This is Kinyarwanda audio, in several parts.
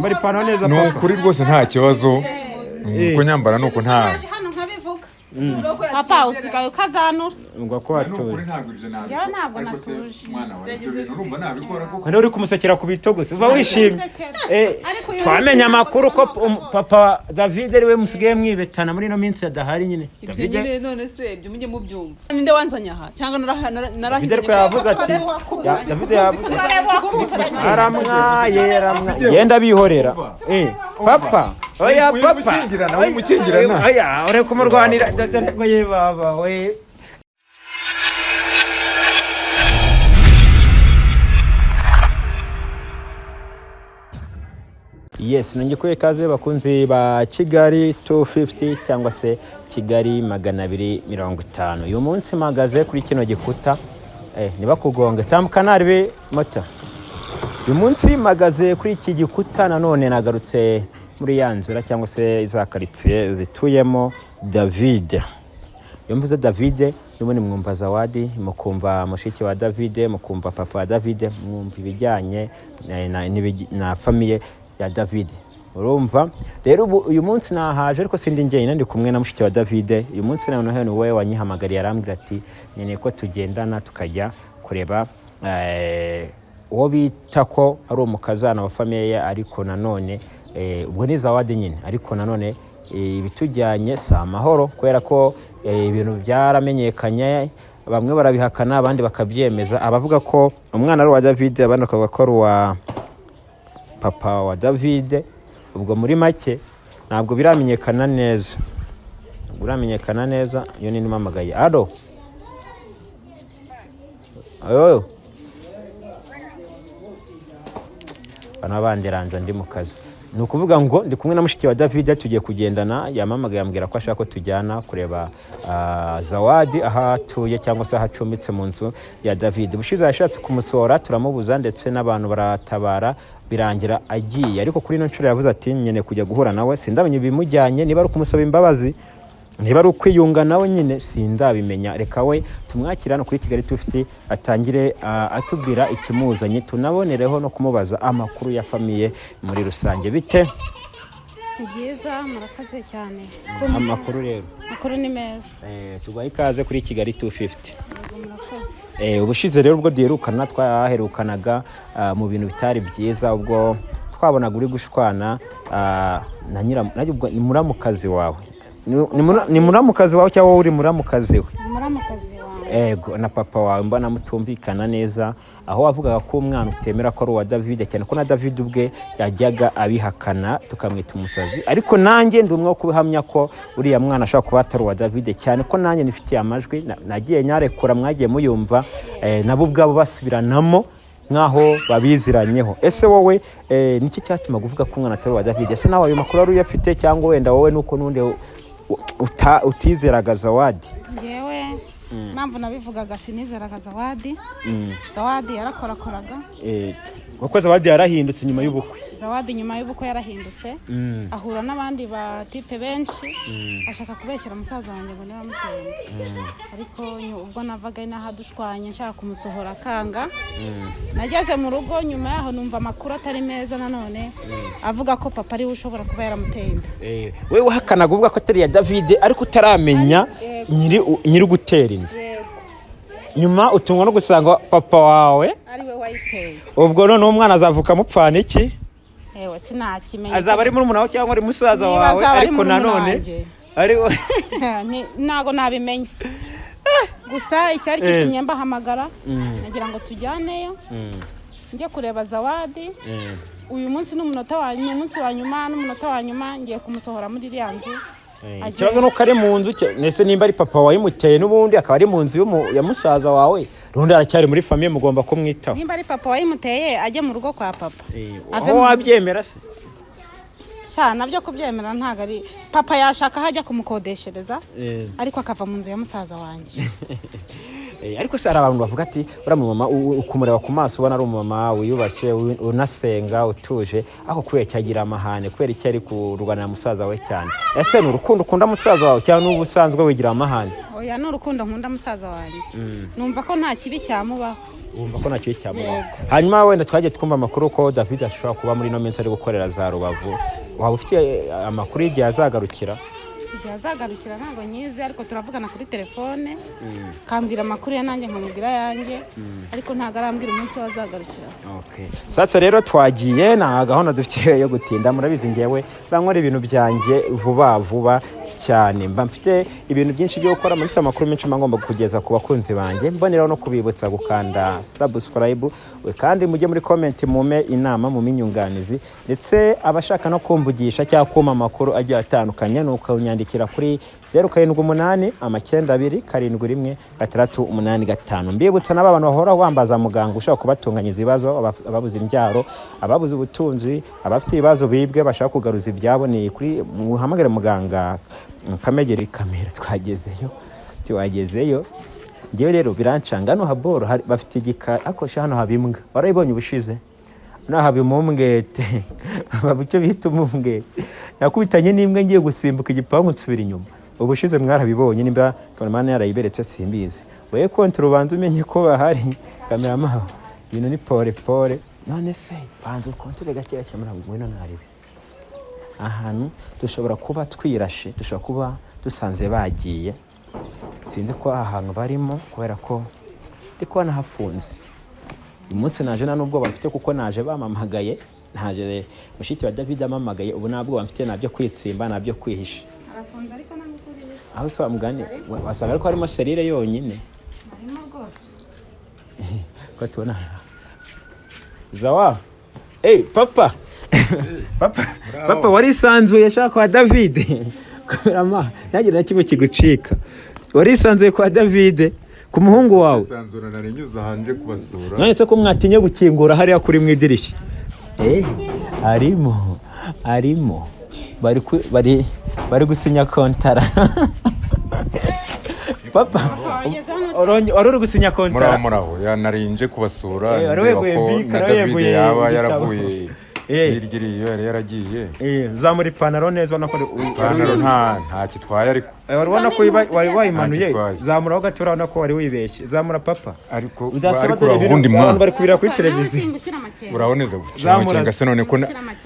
ambara ipantaro neza nukuri rwose nta kibazo uko nyambara nuko nta papa usigaye ukazanura ngo ko watuje njyewe ntabwo natuje mwana wawe ibyo bintu urumva nabikora kuko kandi uri kumusekera ku bitogo uba wishimye twamenye amakuru ko papa David ariwe musigaye mwibetana muri no minsi adahari nyine David none se ibyo mujye mubyumva ninde wanzanya aha cyangwa narahize David yavuze ati David yavuze aramwaye yenda bihorera papa oya papa mukingirana oya ore kumurwanira ngo ye baba we Yes, nongeye kaze bakunzi ba Kigali 250 cyangwa se Kigali 250. Uyu munsi magaze kuri kino gikuta niba kugonga tamkanari be moto. Uyu munsi magaze kuri iki gikuta nanone nagarutse muri yanzura cyangwa se izakaritsiye zituyemo David. Yumvuze David nubone mwumva Zawadi mukumva mushiki wa David mukumva papa wa David mwumva ibijyanye na famille ya David. Urumva rero uyu munsi nahaje ariko sindi njyenyine ndi kumwe na mushiki wa David. Uyu munsi nawe hano wewe wanyihamagariye arambwira ati nyene ko tugendana tukajya kureba uwo bita ko ari umukazana wa famille ariko nanone ubwo ni Zawadi nyine ariko nanone ibitujyanye sa amahoro kubera ko ibintu byaramenyekanye bamwe barabihakana abandi bakabyemeza abavuga ko umwana ari wa David abandi bakavuga ko ari wa papa wa David. Ubwo muri make ntabwo biramenyekana neza yo ni mpamagaye ado ayo bana banderanja ndi mu kazi ni ukuvuga ngo ndi kumwe na mushiki wa David tugiye kugendana yamamagaye ambwira ko ashaka ko tujyana kureba Zawadi aha tuye cyangwa se ahacumbitse mu nzu ya David. Bushize yashatse kumusora turamubuza ndetse n'abantu baratabara birangira agiye ariko kuri no ncuro yavuze ati nyene kujya guhura nawe sindamenye bimujyanye niba ari kumusaba imbabazi niba ari ukwiyunga nawe nyine sindabimenya reka we tumwakirana kuri Kigali 250 atangire atubwira ikimuzanye tunabonereho no kumubaza amakuru ya famille muri rusange bite byiza murakaze cyane amakuru rero makuru ni meza tubaye ikaze kuri Kigali 250 murakaze ubushize rero ubwo duherukana twaherukanaga mu bintu bitari byiza ubwo twabonaga uri gushwana na ni muramukazi wawe ni muramukazi wawe cyangwa uri muramukazi we muramukazi wawe ego na papa wawe mbona mutumvikana neza aho wavugaga ko umwana utemera ko ari wa David cyane ko na David ubwe yajyaga abihakana tukamwita umusazi ariko nanjye ndi umwe wo kubihamya ko uriya mwana ashaka kuba atari wa David cyane ko nanjye nifitiye amajwi nagiye nyarekura mwagiye muyumva nabo ubwabo basubiranamo nkaho babiziranyeho. Ese wowe niki cyatuma kuvuga ko umwana atari wa David? Ese nawe ayo makuru ari uyafite cyangwa wenda wowe nuko nundi utizeraga Zawadi? Yewe mpamvu nabivugaga sinizeraga Zawadi. Zawadi yarakorakoraga kuko Zawadi yarahindutse nyuma y'ubukwe. Zawadi nyuma y'ubukwe yarahindutse ahura n'abandi ba type benshi ashaka kubeshyira musaza wanjye ngo niba mutende ariko ubwo navaga inaha dushwanye nshaka kumusohora kanga nageze mu rugo nyuma yaho numva amakuru atari meza nanone avuga ko papa ari ushobora kuba yaramutenda wewe uhakanaga uvuga ko atari ya David ariko utaramenya nyiri gutera inda nyuma utungwa no gusanga papa wawe ari we wayiteye ubwo none umwana azavuka mupfana iki? Ewe sinakimenya azaba ari muri munaho cyangwa ari musaza wawe ariko nanone ari nago nabimenya gusa icyari kitumye mbahamagara nagira ngo tujyaneyo njye kureba Zawadi uyu munsi n'umunota wa nyuma ngiye kumusohora muri ryanzu ikibazo nuko ari mu nzu nese nimba ari papa wayimuteye n'ubundi akaba ari mu nzu ya musaza wawe rundi aracyari muri famille mugomba kumwitaho nimba ari papa wayimuteye ajye mu rugo kwa papa aho wabyemera se sha nabyo kubyemera ntago ari papa yashaka hajya kumukodeshereza ariko akava mu nzu ya musaza wanjye ariko se hari abantu bavuga ati uriya mumama ukumureba ku maso ubona ari umumama wiyubashye unasenga utuje aho kubera cyagira amahane kubera icyo ari kurwanira musaza we cyane ese ni urukundo ukunda musaza wawe cyangwa n'ubusanzwe wigira amahane? oya ni urukundo nkunda musaza wanjye numva ko nta kibi cyamubaho. wumva ko nta kibi cyamubaho. Hanyuma wenda twagiye twumva amakuru ko David ashobora kuba muri ino minsi ari gukorera za Rubavu, waba ufite amakuru y'igihe azagarukira? igihe azagarukira ntabwo nyizi ariko turavugana kuri telefone kambwira amakuru ya nanjye nkamubwira yanjye ariko ntabwo arambwira umunsi wazagarukira. Satse rero twagiye nta gahunda dufite yo gutinda, murabizi ngewe bankora ibintu byanjye vuba cyane, mba mfite ibintu byinshi byo gukora, mfite amakuru menshi ngomba kugeza ku bakunzi banjye, mboneraho no kubibutsa gukanda subscribe kandi mujye muri comment mume inama mu minyunganizi, ndetse abashaka no kumvugisha cyangwa kuma amakuru agiye atandukanye nuko unyandikira kuri 078 92 71 685. Mbibutsa n'aba bantu bahora wambaza muganga ushaka kubatunganya ibibazo, ababuze imbyaro, ababuze ubutunzi, abafite ibibazo bibwe bashaka kugaruza ibyabo, ni kuri muhamagare muganga Kamegeri kamera. Twagezeyo ngewe rero birancanga no haboro bafite igika akosha hano habimbwa, warayibonye ubushize na habimumbwete babucyo bita umumbwe, nakubitanye n'imbwe ngiye gusimbuka igipangu nsubira inyuma, ubushize mwarabibonye nimba kamera yarayiberetse simbizi, we kontra ubanza umenye ko bahari kamera maho ibintu ni pole none se banza kontra gake cyamara ngwino naribe ahantu dushobora kuba twirashe, dushobora kuba dusanze bagiye, sinzi ko ahantu barimo kubera ko ndiko nahafunze. Umunsi naje nubwo bafite kuko naje bamamagaye, naje mushiki wa David amamagaye, ubu nabwo bamfite nabyo kwitsimba nabyo kwihisha. Arafunze ariko namukuriye. Aho se bamugane wasanga ariko harimo serire yonyine. Harimo rwose. Ko tubona Zawa. Papa. Papa warisanzuye shaka kwa David. Kamerama nagira nakibo kigucika. Warisanzuye kwa David ku muhungu wawe. Sanzura narinyuza hanze kubasura. None se ko mwatinye gukingura hariya kuri mu idirishya. Arimo. Bari gusinya kontara. Papa uri gusinya kontara. Muraho yanarinje kubasura niba ko na David yaba yaravuye hirya yari yaragiye. Zamura ipantaro neza nako ipantaro nta kitwaye ariko urabona ko wari wayimanuye, zamura ho gato urabona ko wari wibeshye, zamura papa ariko ubundi mwana bari kubira kuri televiziyo uraboneza guca se none ko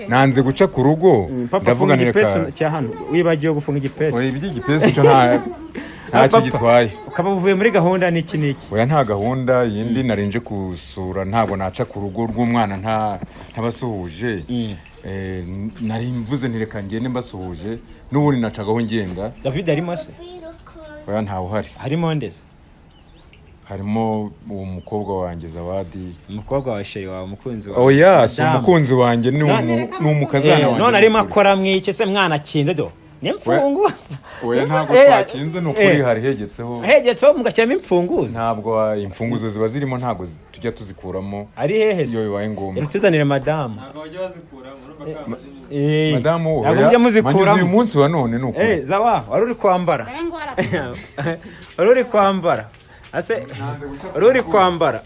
nanze guca ku rugo ndavuga ni reka cya hano wibagiye gufunga igipesi. Oya igipesi cyo ntacyo gitwaye, ukaba uvuye muri gahunda niki. Oya nta gahunda yindi narinje kusura, ntabwo naca ku rugo rw'umwana ntabasuhuje. Nari mvuze ntireka ngende mbasuhuje n'ubundi nacagaho ngenda. David arimo se? Oya ntawe uhari. Harimo ndese? Harimo umukobwa wanjye Zawadi. Umukobwa wa sheri wawe umukunzi wawe? Oya si umukunzi wanjye ni umukazana wanjye. None arimo akora mwike se mwana kinze do? Nimfunguza. Oya ntabwo twakinze n'ukuri hari hegetseho mugashyiramo imfunguzo. Ntabwo imfunguzo ziba zirimo, ntabwo tujya tuzikuramo. Ari hehe iyo bibaye ngombwa. Tuzanire madamu. Ntabwo bajya bazikuramo madamu oya manyize uyu munsi wa none nuko. Zawa wari uri kwambara. Wari uri kwambara. Ase wari uri kwambara.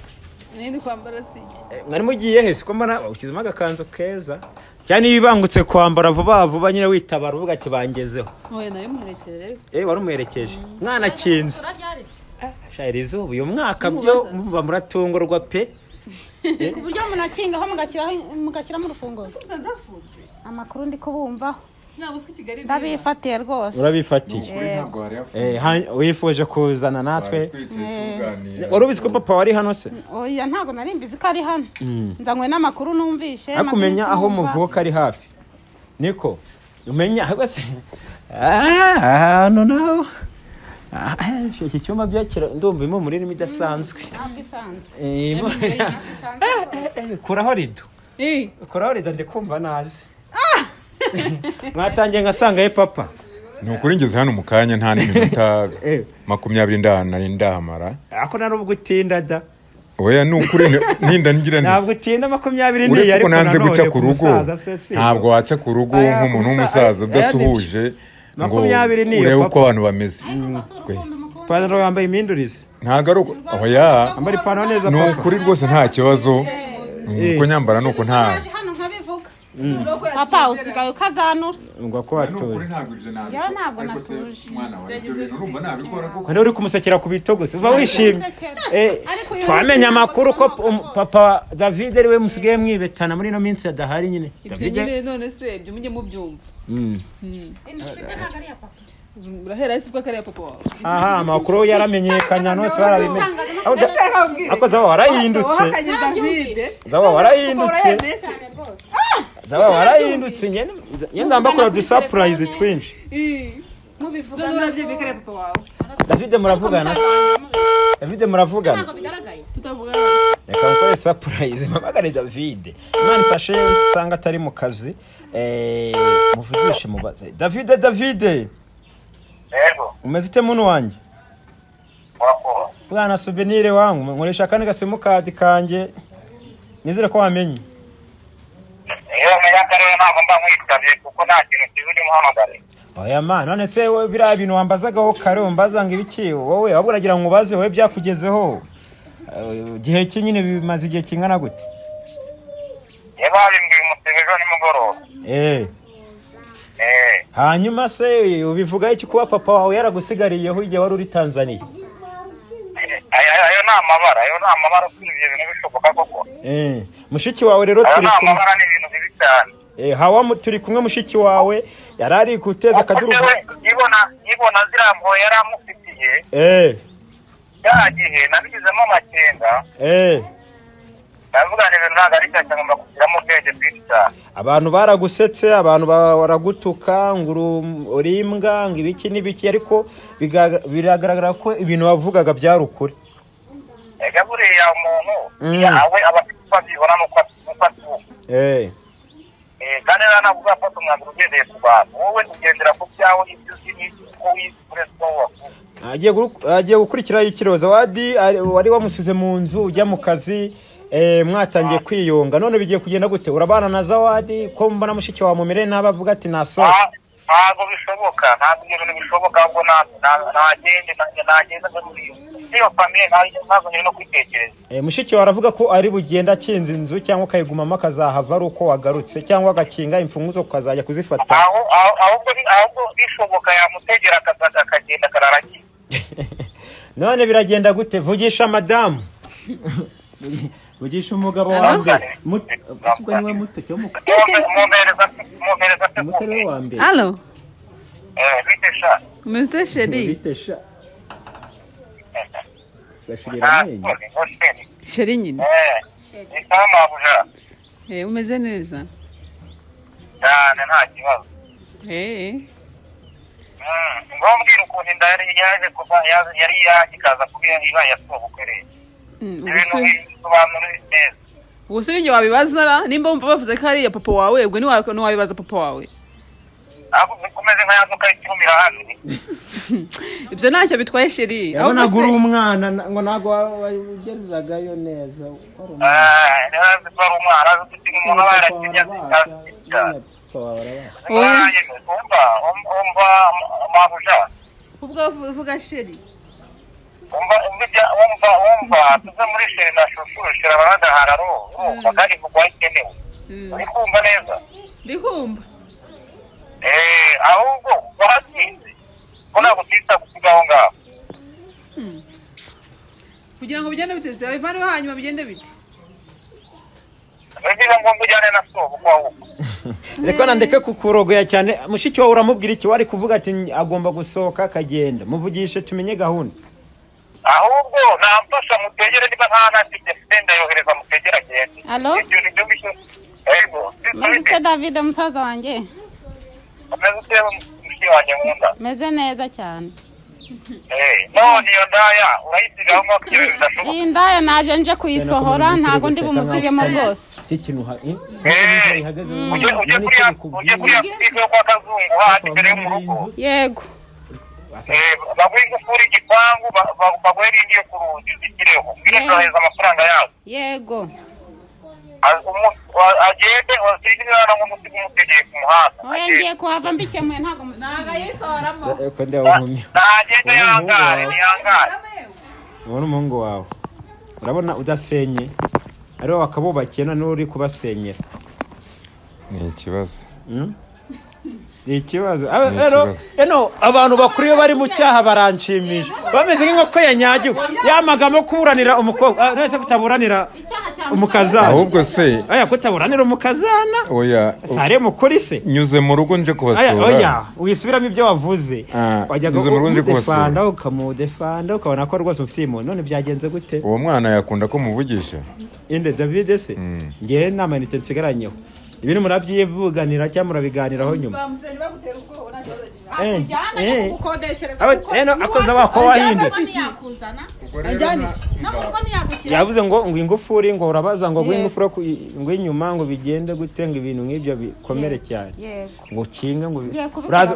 Nindi kwambara siki. Mwari mugiye he siko mbona ukizima agakanzo keza. Cyane ibibangutse kwambara vuba nyine witabara uvuga ati bangezeho. Oya nari muherekeje. Wari umuherekeje. Mwana kinze. Shayirizo uyu mwaka byo mumva muratungurwa pe. Ku buryo munakingaho mugashyira mu rufunguzo. Nzafunze. Amakuru ndi kubumvaho. Sinagusika Kigali. Ndabifatiye rwose. Urabifatiye. Wifuje kuzana natwe. Wari ubizi ko papa wari hano se? Oya ntago nari mbizi ko ari hano. Nzanywe n'amakuru numvishe. Akumenya aho muvuka ari hafi. Niko umenya hagase. No no. Iki cyuma byakira ndumva imwe muri rimi idasanzwe. Ntabwo isanzwe. Kuraho rido. Kuraho rido ndikumva naje. Mwatangiye ngasanga papa. Ni ukuri ngeze hano mu kanya nta n'iminota 20 nari ndahamara. Ako nari ubwo utinda da. Oya ni ukuri ninda ngira neza. Ntabwo utinda 20 ni ariko nanze guca ku rugo. Ntabwo waca ku rugo nk'umuntu w'umusaza udasuhuje ngo urebe uko abantu bameze. ipantaro yambaye impindurize ntago ari uko oya ambara ipantaro neza ni papa ukuri rwose nta kibazo uko nyambara nuko nta hano nkabivuga papa usigaye ukazanura ngo ko watuje ntabwo ibyo nabi Njyewe ntabwo natuje. mwana wawe ibyo bintu urumva nabikora kuko kandi uri kumusekera ku bitogo uba wishimye Ariko uyu twamenye amakuru ko papa David ari we musigaye mwibetana muri ino minsi adahari nyine ibyo nyine none se ibyo mujye mubyumva ufite ntabwo ari iya papa urahera ese ubwo kariya papa wawe aha amakuru yaramenyekanye nose barabimenye ako zaba warahindutse wahakanye David zaba warahindutse cyane rwose zaba warahindutse nyine ndambakora du surprise twinshi mubivuga none urabye kariya papa wawe David muravugana David muravugana ntabwo bigaragaye tutavugana reka mukore surprise mpamagare David imana ifashe nsanga atari mu kazi muvugishe mubaze David Yego, umeze ute muntu wanjye wako. bwana souvenir wangu nkoresha akandi gasimukadi kanjye nizere ko wamenye Iyo menya karere ntabwo mba nkwitabye kuko nta kintu kizuri muhamagare. oya ma none se wowe biriya bintu wambazagaho kare wambaza ngo ibiki wowe wabwo uragira ngo ubaze wowe byakugezeho igihe kinyine bimaze igihe kingana gute Iyo babimbwiye umutegejo nimugoroba. hanyuma se ubivuga iki kuba papa wawe yaragusigariyeho igihe wari uri Tanzania Ayo ni amabara kuri ibyo bintu bishoboka koko. mushiki wawe rero Ayo turi ni kumwe amabara n'ibintu bibi cyane. hawa turi kumwe mushiki wawe yarari guteza akadurugo Yibona ziriya mpuhwe yari amufitiye, cya gihe nabigizemo amakenga, ndavuga ibintu ntabwo ari cyo ngomba kugiramo ubwenge bwinshi cyane. abantu baragusetse abantu baragutuka ngo uri imbwa ngo ibiki n'ibiki ariko biragaragara ko ibintu wavugaga byari ukuri Ega buriya umuntu yawe aba afite uko abyibona n'uko abyumva. Kandi rero ntabwo uzafata umwanzuro ugendeye ku bantu, wowe ugendera ku byawe ibyo uzi n'uko wize uretse uko wakuze. agiye gukurikiraho ikiroza wari wamusize mu nzu ujya mu kazi mwatangiye kwiyunga none bigiye kugenda gute urabana na Zawadi ko mbona mushiki wawe mumere nabi avuga ati naso ntabwo bishoboka ntabwo ibintu bishoboka ahubwo nagenda iyo famiye ntabwo nyine no kwitekereza mushiki wawe aravuga ko ari bugenda akinze inzu cyangwa akayigumamo akazahava ari uko wagarutse cyangwa agakinga imfunguzo ukazajya kuzifata ahubwo bishoboka yamutegera akagenda akararagiye none biragenda gute vugisha madamu vugisha umugabo wa mbere ubwo niwe muto cyo mu mutare wa mbere Allo bitesha Mr. Shedi bitesha gashirira menye Shedi nyine buja umeze neza cyane nta kibazo ngombwira ukuntu inda yaje kuva yari yagikaza kuba ibaye yasobukwereye ibintu bisobanura neza ubuse ninjye wabibaza nimba wumva bavuze ko ari iya papa wawe ubwo ntiwabibaza papa wawe kumeze nka yazuka y'ikirumira hano ibyo ntacyo bitwaye Sheri yabonaga uri umwana ngo ntabwo wageruzagayo neza wari umwana ufite umuntu aba yarakinnye umva mabuja ubwo uvuga Sheri umva tuze muri Sheri na shushu Sheri abaragararo urumva kandi kugwa ikenewe uri kumva neza ndi kumva ahubwo waratsinze ko ntabwo utita gusiga aho ngaho kugira ngo bigende biteze abivaniwe hanyuma bigende bite bivuga ngo ujyane na sobo kwa ahubwo reka nandeke kukurogoya cyane mushiki wawe uramubwira iki wari kuvuga ati agomba gusohoka akagenda muvugishe tumenye gahunda ahubwo namfasha mutegere niba nta nafite senda yohereza mutegere agende Allo Mr. David musaza wanjye ameze ute mushiki wanjye nkunda meze neza cyane none iyo ndaya urayisigaho ngo kugira ngo bidashoboka iyi ndaya naje nje kuyisohora ntago ndi bumusigemo rwose ujye kuriya kwiga yo kwa Kazungu handi imbere yo mu rugo yego baguhe ingufuri igipangu baguhe n'indi yo ku rugi uzikireho mbwira nzohereza amafaranga yawe yego agende wasige umwana nk'umuti umutegeye ku muhanda muhanda oya ngiye kuhava mbikemuye ntabwo ntago yisoramo ko ndeba nkumi ntagende yangare niyangare ubona umuhungu wawe urabona udasenye ariwe wakabubakiye none uri kubasenyera ni ikibazo ni ikibazo rero abantu bakuru iyo bari mu cyaha baranshimisha bameze nk'inkoko yanyagiwe yamagamo kuburanira umukobwa nese kutaburanira umukazana ahubwo se aya kutaburanira umukazana oya sare mukuri se nyuze mu rugo nje kubasura oya wisubiramo ibyo wavuze nyuze mu rugo nje kubasura ukamudefanda ukabona ko rwose ufite impunzi none byagenze gute uwo mwana yakunda ko muvugisha inde David se ngewe nta manite nsigaranyeho ibintu murabyivuganira cyangwa murabiganiraho nyuma akoze abako wahindutse yavuze ngo ingufuri ngo urabaza ngo ingufuri ngo inyuma ngo bigende gute ngo ibintu nk'ibyo bikomere cyane ngo kinga ngo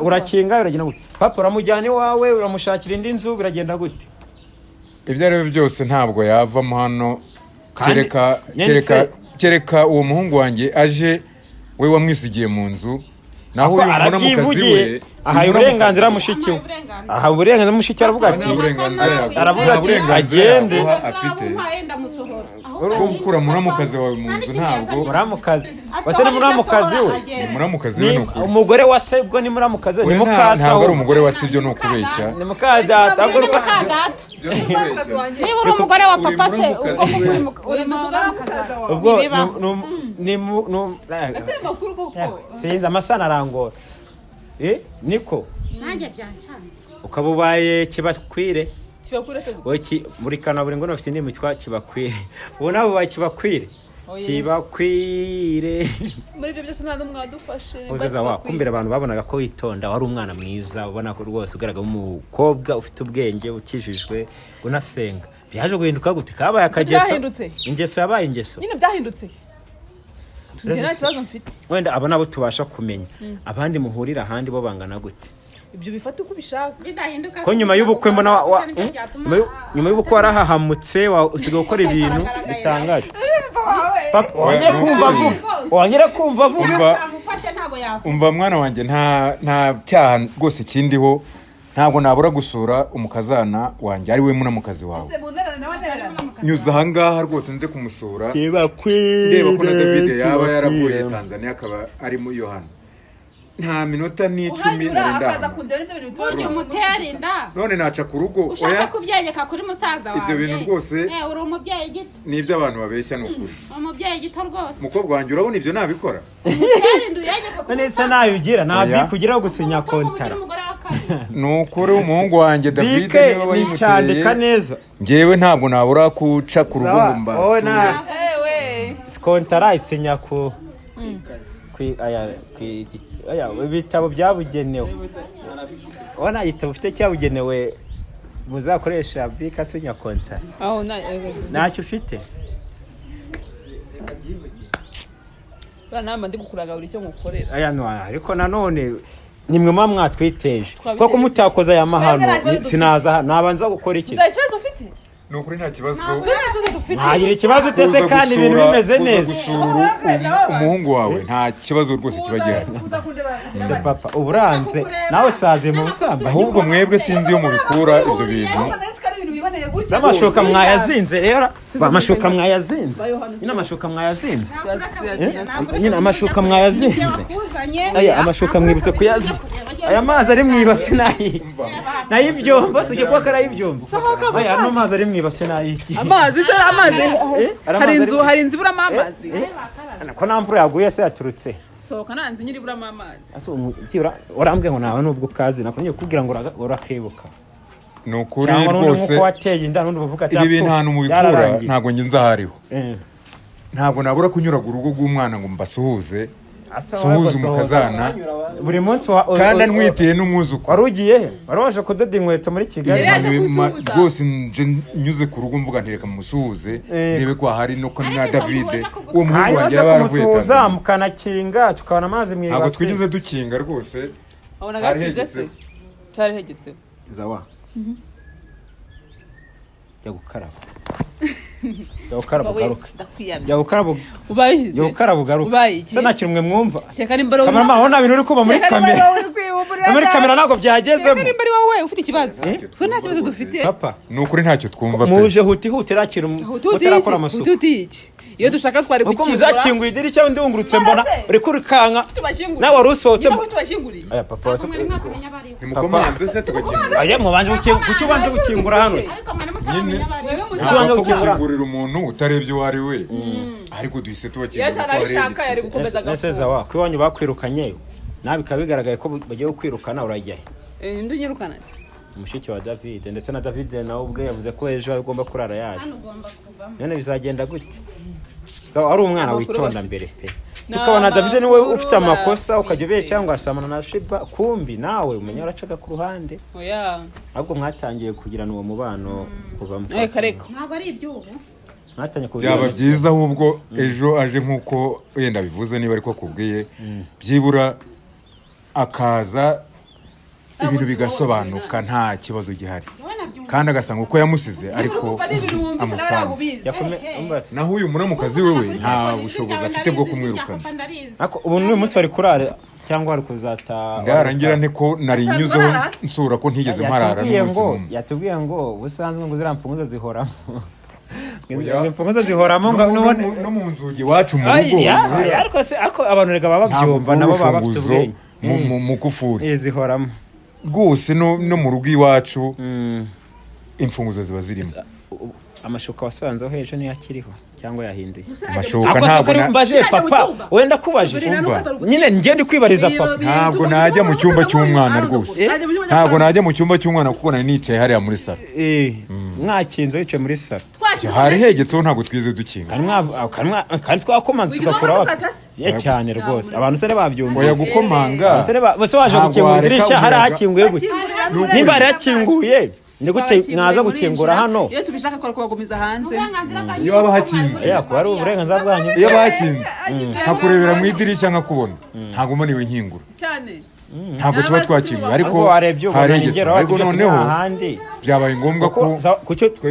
urakinga uragenda gute papa uramujyana iwawe uramushakira indi nzu biragenda gute ibyo ari byo byose ntabwo yavamo hano kereka uwo muhungu wanjye aje we wamwisigiye mu nzu naho uyu mubona mu kazi we aha uburenganzira mushiki we aha uburenganzira mushiki aravuga ati agende afite ko gukura muramukazi wawe mu nzu ntabwo muramukazi watene muramukazi we muramukazi we nuko umugore wa se ubwo ni muramukazi we ni mukasa ntabwo ari umugore wa se ibyo no kubeshya ni mukadata ahubwo niba uri umugore wa papa se uri umugore wa musaza wawe ubwo ese makuru koko sinzi amasana arangora niko nanjye byanshanze ukaba ubaye kibakwire se muri kanaburi ngo nufite indimi twa kibakwire ubu nawe ubaye kibakwire kibakwire muri ibyo byose nta n'umwe wadufashe kumbera abantu babonaga ko witonda wari umwana mwiza ubona ko rwose ugaragara umukobwa ufite ubwenge ukijijwe unasenga byaje guhinduka gute kabaye akageso ingeso yabaye ingeso nyine byahindutse nta kibazo mfite wenda abo nabo tubasha kumenya abandi muhurira ahandi bo bangana gute ibyo bifata uko ubishaka bidahinduka ko nyuma y'ubukwe mbona nyuma y'ubukwe warahahamutse usigaye gukora ibintu bitangaje wongere kumva vuba umva mwana wanjye nta cyaha rwose kindiho ntabwo nabura gusura umukazana wanjye ari we munamukazi wawe nyuze ahangaha rwose nze kumusura ndeba ko na David yaba yaravuye Tanzania akaba ari mu Yohana nta minota n'icumi akaza burya umutera inda none naca ku rugo ushaka kubyegeka kuri musaza wawe ibyo bintu rwose uri umubyeyi gito nibyo abantu babeshya ni ukuri umubyeyi gito rwose umukobwa wanjye urabona ibyo nabikora umutera inda uyegeka kuri nese nabigira nabyikugiraho gusinya kontara ni ukuri umuhungu wanjye David niwe wayimucyandika neza njyewe ntabwo nabura kuca ku rugo ngo mbasure kontara isinya ku ibitabo byabugenewe ubona igitabo ufite cyabugenewe muzakoresha bika sinya kontara ntacyo ufite nama ndi gukuraga buri cyo ngukorera ariko nanone nimwe muba mwatwiteje kuko mutakoze aya mahano sinaza nabanza gukora iki ikibazo ufite ni ukuri nta kibazo ntagira ikibazo utese kandi ibintu bimeze neza umuhungu wawe nta kibazo rwose kiba gihari papa uburanze nawe usaziye mu busambanyi ahubwo mwebwe sinzi iyo mubikura ibyo bintu n'amashuka mwayazinze rero amashuka mwayazinze nyine amashuka mwayazinze nyine amashuka mwayazinze aya amashuka mwibutse kuyazinze aya mazi ari mwibase nayibyombo sije kwa karayibyombo aya no mazi ari mwibase nayiki amazi hari inzu burama amazi ko nta mvura yaguye se yaturutse soka nanzi nyiri burama amazi byibura urambwe ngo nawe nubwo kazi nakonye kubwira ngo urakebuka ni ukuri rwose ibi bintu ahantu mubikura ntabwo njye nzahariho ntabwo nabura kunyuraga urugo rw'umwana ngo mbasuhuze suhuze umukazana buri munsi kandi anwitiye n'umwuzukuru wari ugiye he wari waje kudoda inkweto muri Kigali rwose nyuze ku rugo mvuga ntireka musuhuze rebe ko hari no na David uwo muhungu wanjye yaba yaravuye Tanzania mukanakinga tukabona amazi mwibase ntabwo twigeze dukinga rwose abona gakinze se cyari hegetse zawa jya gukaraba jya ukaraba ugaruke ndakwiyamye jya ukaraba ubayize jya ukaraba ugaruke ubaye iki se nta kintu mwe mwumva sheka nimbara kamera mahona bintu uri kuba muri kamera muri kamera ntabwo byagezemo sheka nimbara wowe ufite ikibazo twe nta kibazo dufite papa ni ukuri ntacyo twumva pe muje huti rakira mutarakora amasuku ututiki iyo dushaka twari uko gukingura muzakinguye idirishya undi wungurutse mbona uri kurikanka tubashingure nawe wari usohotse tubashinguriye aya papa wase nimukomanze se tugakingura aya mubanje gukingura kuki ubanje gukingura hano ntabwo gukingurira umuntu utarebye uwo ari we ariko duhise tubakingura yatarabishaka yari gukomeza neseza agafunga wa kwiwanyu bakwirukanye nawe bikaba bigaragaye ko bagiye kukwirukana urajya he ndi unyirukana se umushiki wa David ndetse na David nawe ubwe yavuze ko ejo agomba kurara yaje none bizagenda gute ari umwana witonda mbere pe tukabona David niwe ufite amakosa ukajya ubeye cyangwa asamana na Shiba kumbi nawe umenya uracaga ku ruhande oya ahubwo mwatangiye kugirana uwo mubano kuva mu kareko ntabwo ari iby'ubu byaba byiza ahubwo ejo aje nk'uko wenda bivuze niba ariko akubwiye byibura akaza ibintu bigasobanuka nta kibazo gihari kandi agasanga uko yamusize ariko amusanze naho uyu muramukazi wewe nta bushobozi afite bwo kumwirukana ubu n'uyu munsi bari kurara cyangwa bari kuzata ngarangira nte ko nari nyuzeho nsura ko ntigeze mparara n'umunsi umwe yatubwiye ngo ubusanzwe ngo ziriya mfunguzo zihoramo imfunguzo zihoramo no mu nzugi iwacu mu rugo ariko abantu rega baba babyumva nabo baba bafite ubwenge mu kufuri zihoramo rwose no mu rugo iwacu imfunguzo ziba zirimo amashuka wasanzeho hejuru niyo akiriho cyangwa yahinduye amashuka ntabwo mbaje papa wenda kubaje nyine ngende kwibariza papa ntabwo najya mu cyumba cy'umwana rwose ntabwo najya mu cyumba cy'umwana kuko nari nicaye hariya muri salo mwakinze wicaye muri salo hari hegetseho ntabwo twize dukinga kandi twakomanze tugakuraho cyane rwose abantu se babyumva oya gukomanga bose waje gukingura idirishya hari hakinguye gute niba hari hakinguye ni gute mwaza gukingura hano iyo tubishaka ko kubagumiza hanze iyo waba hakinze yako ari uburenganzira bwanyu iyo bakinze nkakurebera mu idirishya nkakubona ntabwo mboniwe nkingura cyane ntabwo tuba twakinguye ariko haregetse ariko noneho byabaye ngombwa ko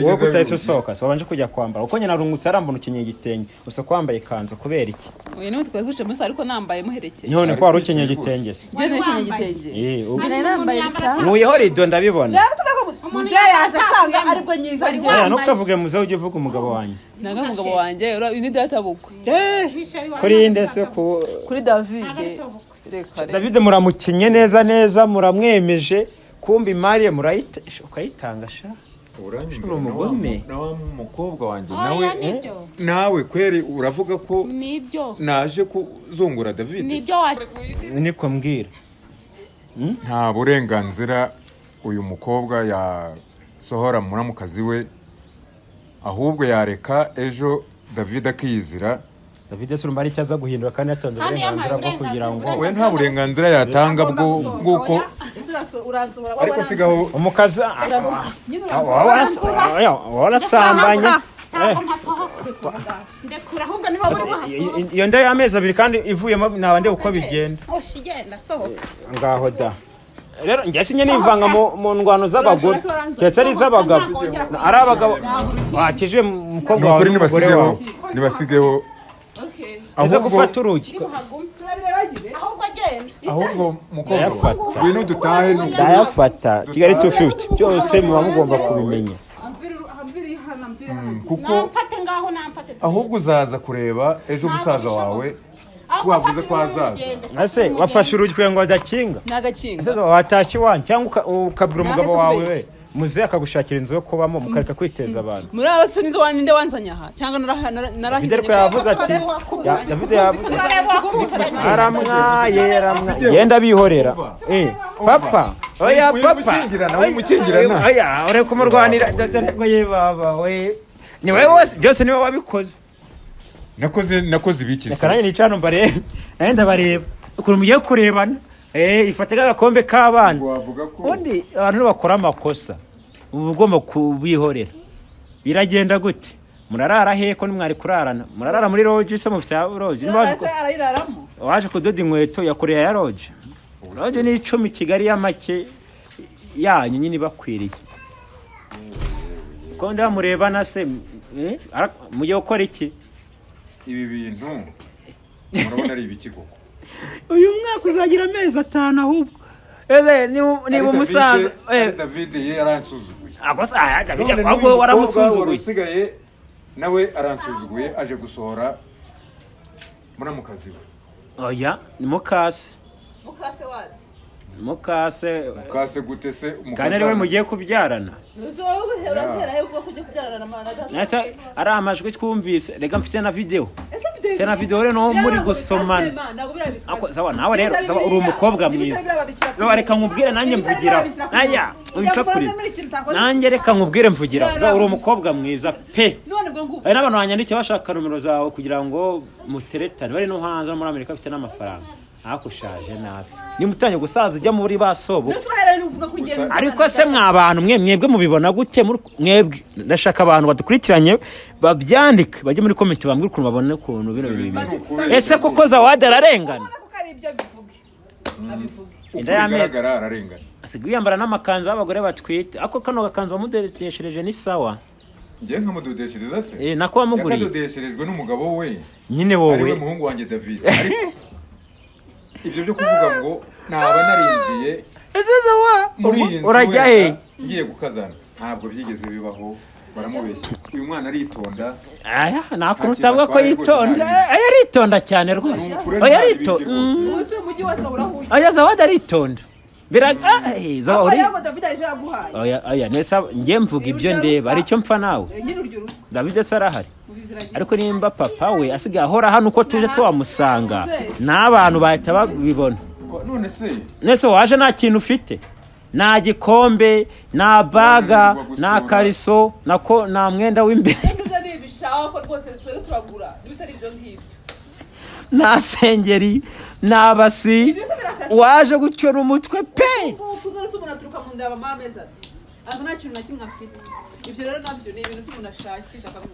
wowe kutahise usohoka so wabanje kujya kwambara uko nyina rungutse arambona ukenyeye igitenge usa kwambaye ikanzu kubera iki oya niwe twari guce munsi ariko nambaye muherekeye none ko wari ukenyeye igitenge se njye nishenye igitenge njye nambaye bisanzwe nuyeho rido ndabibona muze yaje asanga ariko nyiza njye ntukavuge muze ujye uvuga umugabo wanjye naga umugabo wanjye ni data bukwe kuri inde se kuri David David muramukinye neza muramwemeje kumbi Marie ukayitanga sha uranyumva umugome nawe umukobwa wanjye nawe kweri uravuga ko nibyo naje kuzungura David nibyo niko mbwira nta burenganzira uyu mukobwa yasohora muramukazi we ahubwo yareka ejo David akiyizira David surumba ari cyaza guhindura kandi yatanze uburenganzira bwo kugira ngo we nta burenganzira yatanga bw'uko ariko sigaho umukaza warasambanye iyo nda y'amezi abiri kandi ivuyemo ntabande uko bigenda ngaho da rero njye sinye nivanga mu ndwano z'abagore ndetse ari iz'abagabo ari abagabo wakije umukobwa wawe n'umugore wawe nibasigeho aza gufata urugi ahubwo mukobwa ngwino dutahe ndayafata Kigali 250 byose muba mugomba kubimenya kuko ahubwo uzaza kureba ejo musaza wawe wavuze ko azaza ase wafashe urugi kugira ngo adakinga nagakinga ase watashye wanyu cyangwa ukabura umugabo wawe we muze akagushakira inzu yo kubamo mukareka kwiteza abantu muri aba se nizo waninde wanzanya aha cyangwa narahije David yavuze ati David yavuze aramwaye yenda bihorera papa oya papa mukingirana oya ore kumurwanira ngo ye baba we ni wewe wose byose niwe wabikoze nakoze ibikiza kandi nicano mbare nenda bareba ukuntu mugiye kurebana ifate agakombe k'abana ubundi abantu bakora amakosa uba ugomba kubihorera biragenda gute murarara heko nimwari kurarana murarara muri lodge se mufite lodge waje kudoda inkweto yakoreye ya lodge ni 10 Kigali ya make yanyu nyine bakwiriye ko ndamurebana se mugiye gukora iki ibi bintu murabona ari ibiki koko uyu mwaka uzagira amezi 5 ahubwo niba umusaza David ye yaransuzuguye ahubwo waramusuzuguye usigaye nawe aransuzuguye aje gusohora muramukazi we oya ni mukase wati mukase gute se kandi ariwe mugiye kubyarana ari amajwi twumvise rega mfite na video rero no muri gusomana sawa nawe rero sawa uri umukobwa mwiza reka nkubwire nanjye mvugira aya unsakuri nanjye reka nkubwire mvugira sawa uri umukobwa mwiza pe ari n'abantu banyandike bashaka numero zawe kugira ngo muteretane bari no hanze muri Amerika bafite n'amafaranga akushaje nabi nimutanye gusaza ujya muri basobo ariko se mwabantu mwebwe mubibona gute mwebwe ndashaka abantu badukurikiranye babyandike bajye muri comment bambwira ukuntu babone ukuntu bino bimeze ese koko Zawadi ararengana ugaragara ararengana asigaye yambara n'amakanzu y'abagore batwite ako kano gakanzu bamudeshereje ni sawa ngiye nkamudodeshereza se nako wamuguriye yakadodesherezwe n'umugabo we nyine wowe ariwe muhungu wanjye David ariko ibyo byo kuvuga ngo naba narinjiye urajya he ngiye gukazana ntabwo byigeze bibaho baramubeshya uyu mwana aritonda aya nakuru utavuga ko yitonda aya aritonda cyane rwose aya aritonda aya Zawadi aritonda aya nesa njye mvuga ibyo ndeba aricyo mpfa nawe David se arahari ariko nimba papa we asigaye ahora hano uko tuje tuwamusanga n'abantu bahita babibona none se waje nta kintu ufite nta gikombe nta baga nta kariso nta mwenda w'imbere nta sengeri nta basi waje gucyora umutwe pe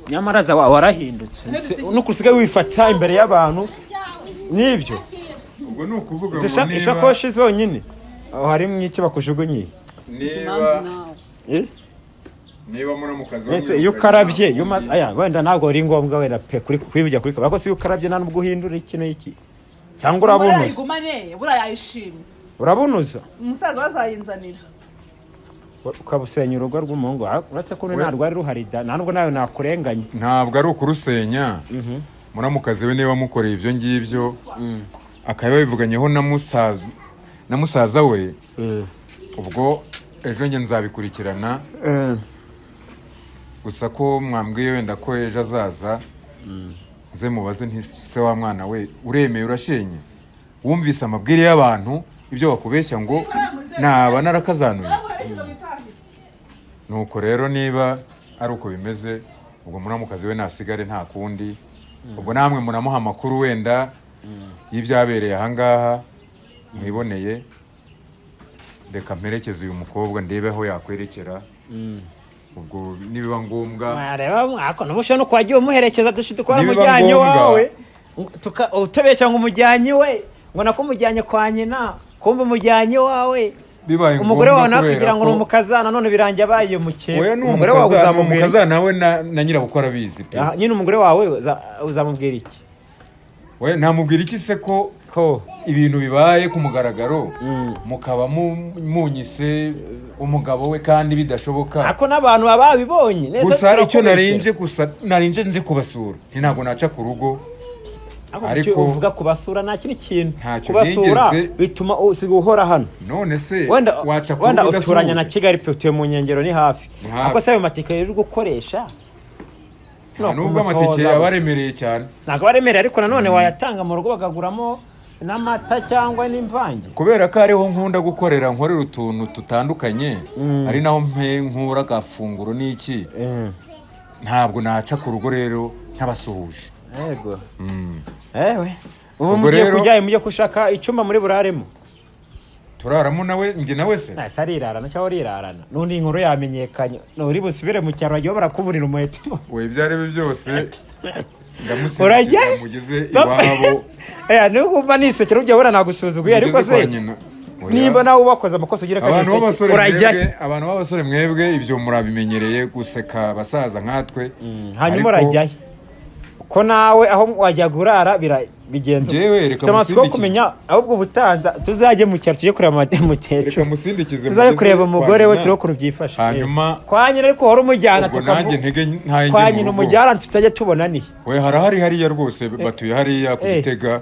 nyamara warahindutse nuko usigaye wifata imbere y'abantu nibyo ubwo ni ukuvuga ngo niba ishakoshi zonyine aho harimo iki bakujugunyiye niba muramukazi wese iyo ukarabye wenda ntabwo ari ngombwa wenda pe kwibujya kuri kabako si iyo ukarabye nta nubwo uhindura ikintu iki cyangwa urabunuza urabunuza umusaza bazayinzanira ukabusenya urugo rw'umuhungu uretse ko nta rwari ruhari ntabwo nawe nakurenganya ntabwo ari ukurusenya muramukazi we niba mukoreye ibyo ngibyo akaba yabivuganyeho na musaza we ubwo ejo njye nzabikurikirana gusa ko mwambwiye wenda ko ejo azaza nze mubaze ntise wa mwana we uremeye urashenye wumvise amabwire y'abantu ibyo bakubeshya ngo naba narakazanuye nuko rero niba ari uko bimeze ubwo muramukazi we nasigare nta kundi ubwo namwe muramuha amakuru wenda y'ibyabereye ahangaha mwiboneye reka mperekeze uyu mukobwa ndebe aho yakwerekera ubwo nibiba ngombwa mareba mwako nubusha no kwagiye umuherekeza dushite kwa mujyanye wawe utebeye cyangwa umujyanye we ngo nako mujyanye kwa nyina kumbe umujyanye wawe umugore wawe nakugira ngo numukazana none birangiye abaye mukeye umugore wawe uzamumukazana we na nyirabukora bizi pe nyine umugore wawe uzamubwira iki we namubwira iki se ko ibintu bibaye ku mugaragaro mukaba munyise umugabo we kandi bidashoboka ako n'abantu babibonye neza gusa icyo narinje nje kubasura ntabwo naca ku rugo ariko uvuga kubasura nta kintu kubasura bituma usiga uhora hano none se waca ku rugo uturanya na Kigali pe utuye mu nkengero ni hafi ako se ayo matike rero gukoresha nubwo amatike yabaremereye cyane ntabwo baremereye ariko nanone wayatanga mu rugo bakaguramo n'amata cyangwa n'imvange kubera ko ariho nkunda gukorera nkorera utuntu tutandukanye ari naho nkura agafunguro n'iki ntabwo naca ku rugo rero nk'abasuhuje yego ubu mugiye kujyayo mujye gushaka icyumba muri buraremo turaramo nawe njye nawe se arirarana cyangwa urirarana n'undi inkuru yamenyekanye uri busubire mu cyaro bagiye barakuburira umuheto we ibyo ari byo byose ndamusigiza mugize iwabo nukumva nisekera ujya bura nagusuzuguye ariko se nimba nawe ubakoze amakosa ugira abantu b'abasore mwebwe ibyo murabimenyereye guseka abasaza nkatwe hanyuma urajyayo ko nawe aho wajya gurara bigenza amatsiko yo kumenya ahubwo ubutanza tuzajye mu cyaro tujye kureba umukecuru tuzajye kureba umugore we turiho ukuntu byifashe hanyuma kwa nyina ariko uhora umujyana kwa nyina umujyana tutajya tubona nihe we harahari hariya rwose batuye hariya ku Gitega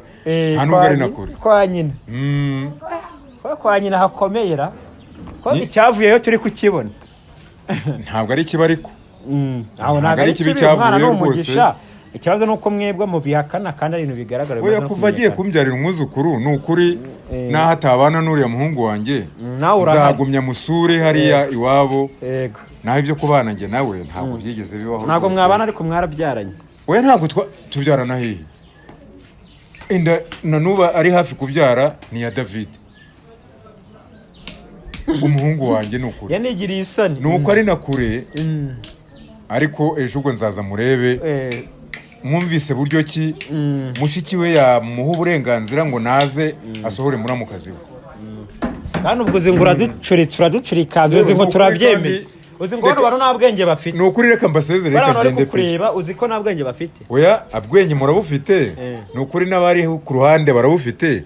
nta nubwo ari na kure kwa nyina kwa nyina hakomeyera ko icyavuyeyo turi kukibona ntabwo ari kiba ariko ntabwo ari kibi cyavuyeyo rwose ikibazo nuko mwebwe mu bihakana kandi ari ibintu bigaragara oya kuva agiye kumbyarira umwuzukuru ni ukuri naho atabana n'uriya muhungu wanjye nzagumya musure hariya iwabo naho ibyo kubana njye nawe ntabwo byigeze bibaho ntabwo mwabana ariko mwarabyaranye oya ntabwo tubyarana hehe inda na nuba ari hafi kubyara ni ya David umuhungu wanjye ni ukuri yanigiriye isoni ni uko ari na kure ariko ejo ubwo nzaza murebe mwumvise buryo ki mushiki we yamuha uburenganzira ngo naze asohore muramukazi we kandi ubwo uzi ngo uraducurika uzi ngo turabyemeye uzi ngo bano nta bwenge bafite ni ukuri reka mbasezere reka ngende pe uzi ko nta bwenge bafite oya abwenge murabufite ni ukuri n'abari ku ruhande barabufite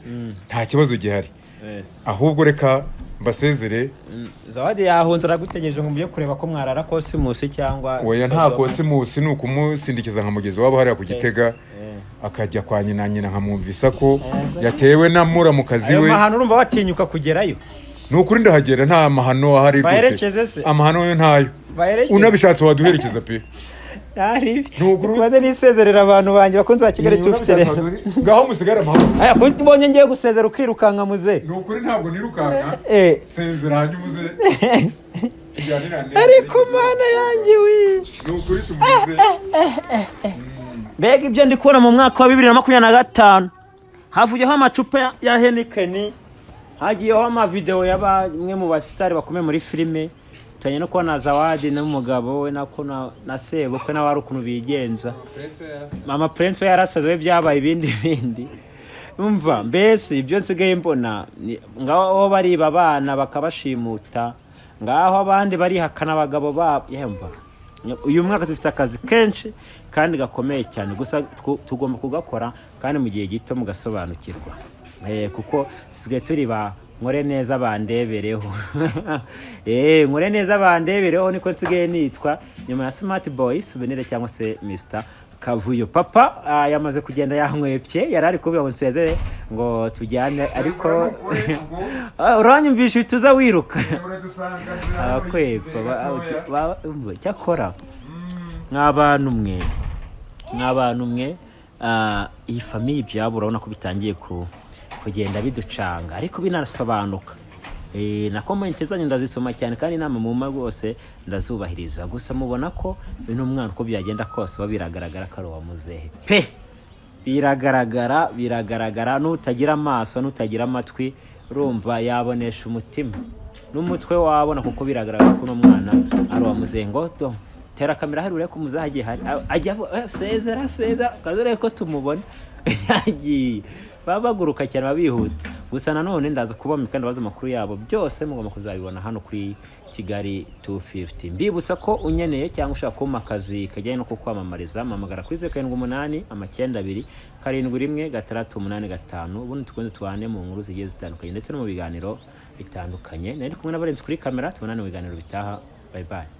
nta kibazo gihari ahubwo reka mbasezere Zawadi yahunze aragutegereje ngo mbiye kureba ko mwarara Cosmos cyangwa oya nta Cosmos ni ukumusindikiza nka mugezi wabo hariya ku Gitega akajya kwa nyina nkamwumvisa ko yatewe na muramukazi we amahano urumva batinyuka kugerayo ni ukuri ndahagera nta mahano ahari rwose amahano yo ntayo unabishatse waduherekeza pe Nukurubaze nisezerera abantu banje bakunze ba Kigali tufite ngaho musigara amahoro aya ko tubonye ngiye gusezera ukirukanka muze ni ukuri ntabwo nirukanka sezera hanyuze ariko mana yanjye wi ni ukuri tumuze mbega ibyo ndi kubona mu mwaka wa 2025 havuyeho amacupa ya Heineken hagiyeho amavideo y'abamwe mu basitari bakomeye muri filime tanye no kubona Zawadi n'umugabo we nako na sebo ko nawe ari ukuntu bigenza mama Prince yarasaze byabaye ibindi umva mbese ibyo nsigaye mbona ngaho bari babana bakabashimuta ngaho abandi bari hakana abagabo yemva uyu mwaka dufite akazi kenshi kandi gakomeye cyane gusa tugomba kugakora kandi mu gihe gito mugasobanukirwa kuko tusigaye turi ba nkore neza bandebereho nkore neza bandebereho niko nsigaye nitwa nyuma ya Smart Boy Souvenir cyangwa se Mr Kavuyo papa yamaze kugenda yanywepye yarari kubira ngo nsezere ngo tujyane ariko uranyumvisha tuza wiruka kwepa cyakora nk'abantu mwe iyi famille byabura urabona ko bitangiye kugenda biducanga ariko binarasobanuka na comment zanyu ndazisoma cyane kandi inama mu rwose ndazubahiriza gusa mubona ko bintu umwana uko byagenda kose biragaragara ko ari wa muzehe pe biragaragara n'utagira amaso n'utagira amatwi urumva yabonesha umutima n'umutwe wabona kuko biragaragara ko n'umwana ari wa muzehe ngo tera kamera hari ureko muzahagiye hari ajya sezera kazore ko tumubona yagiye babaguruka cyane babihuta gusa nanone ndaza kubamo kandi baza makuru yabo byose mugomba kuzabibona hano kuri Kigali 250 mbibutsa ko unyeneye cyangwa ushaka kuma akazi kajyanye no kukwamamariza mamagara kuri 78 92 71 685 ubundi tukunze tubane mu nkuru zigiye zitandukanye ndetse no mu biganiro bitandukanye nari kumwe n'abarenze kuri kamera tubonana mu biganiro bitaha bye bye